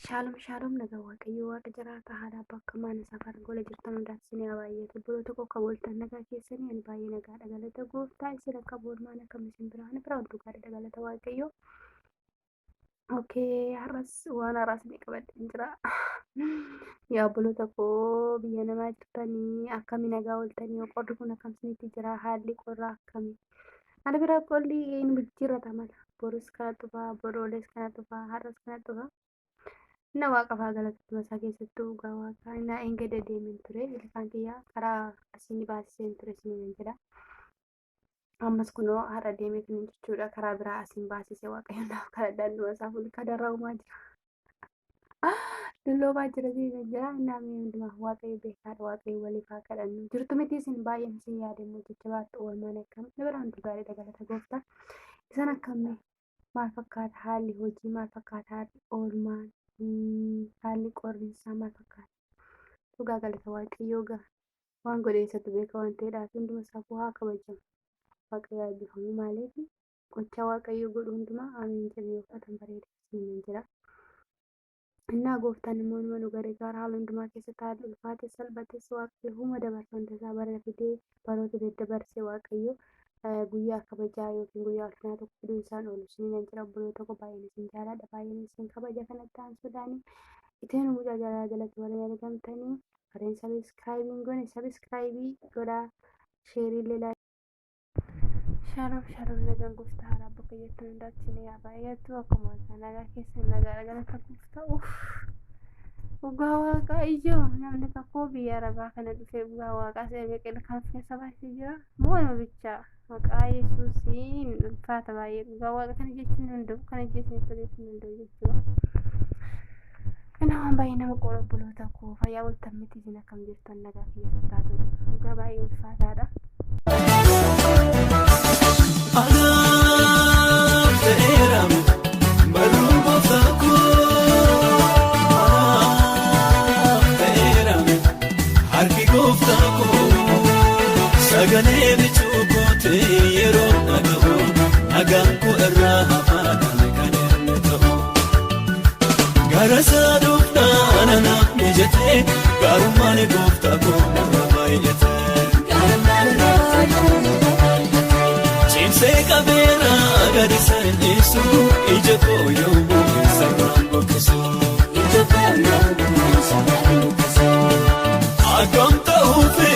Shaalum nagaa waaqayyo waaqa jiraata haadha bakka mana safar gola jirtan hundaatti baay'ee buloo tokko kabooltan nagaa keessanii ani baay'ee nagaa dhagalata gooftaa isin akka boormaan akka misin biraan bira hunduu gaarii dhagalata waaqayyo. Okay, har'as waan haaraa isinii qabadheen jira. Yaa buloo tokko biyya namaa jirtanii akkami nagaa ooltanii qorri kun akkam isinitti jira haalli qorraa akkami? Ani bira qolli hin jijjiirrata mala. Borus kana dhufaa, borooles kana dhufaa, har'as kana dhufaa. Na waaqa faagalatti masaa keessattuu dhugaa waaqa na engeda deemin ture ilkaan kiyyaa karaa asiin baasiseen ture isiniin jedha. Ammas kunoo haadha deemee kan jechuudha karaa biraa asiin baasise waaqayyo naaf karaa danduu isaa fuul kadarra uumaa jira. Dulloomaa jira siin jira namni hundumaa waaqayyo beekaadha waaqayyo waliif haa kadhannu jirtu miti isin baay'een isin yaadamuu jajjabaattu oolmaan akkam biraan dhugaadha dagalata gooftaa isan akkamii maal fakkaata haalli hojii maal fakkaata oolmaan haalli qorriinsaa maal fakkaata dhugaa galata waaqayyoo gaa waan godheessatu beeka waan ta'eedhaaf hunduma isaafuu haa kabajamu waaqayyo eebbifamu maaliif gochaa waaqayyo godhu hundumaa amiin jedhee uffatan bareeda siin jira. Innaa gooftaan immoo nama nu gargaara haala hundumaa keessatti haalli ulfaate salphates waaqayyo huma dabarsa hunda isaa bara fidee baroota daddabarsee waaqayyo guyyaa kabajaa yookiin guyyaa ulfinaa tokko fiduu isaan oolu isiniin jira buloo tokko baay'een isin jaaladha baay'een isin kabaja kanatti aansuudhaanii iteen mucaa jalatti waliin argamtanii kareen sabiskiraayibiin goone sabiskiraayibii godhaa sheerii laa Shalom nagaan gooftaa haala bakka jettan hundaatti ni yaa baay'attu akkuma nagaa keessa nagaa galata gooftaa dhugaa waaqayyo namni tokko biyya arabaa kana dhufee dhugaa waaqaa seebee qilkaan keessa baasee jira moo nama bichaa maqaa yesuusiin ulfaata baay'ee dhugaa waaqa kana jechuun danda'u kana jechuun danda'u jechuudha. Kana waan baay'ee nama qoraa buloota koo fayyaa waltan miti isin akkam jirtan nagaa keessa taatu dhugaa baay'ee ulfaataadha. Sagalee bichuukote yeroo nagahu nagaan ku irraa hafaadhaan kan inni ta'u gara saaduuf naanaaf mijatee gaarummaan gooftaa koo narra baay'ate cimsee qabeera gadi sallisu ija koo yommuu sararaan bokkisu akkam ta'uufi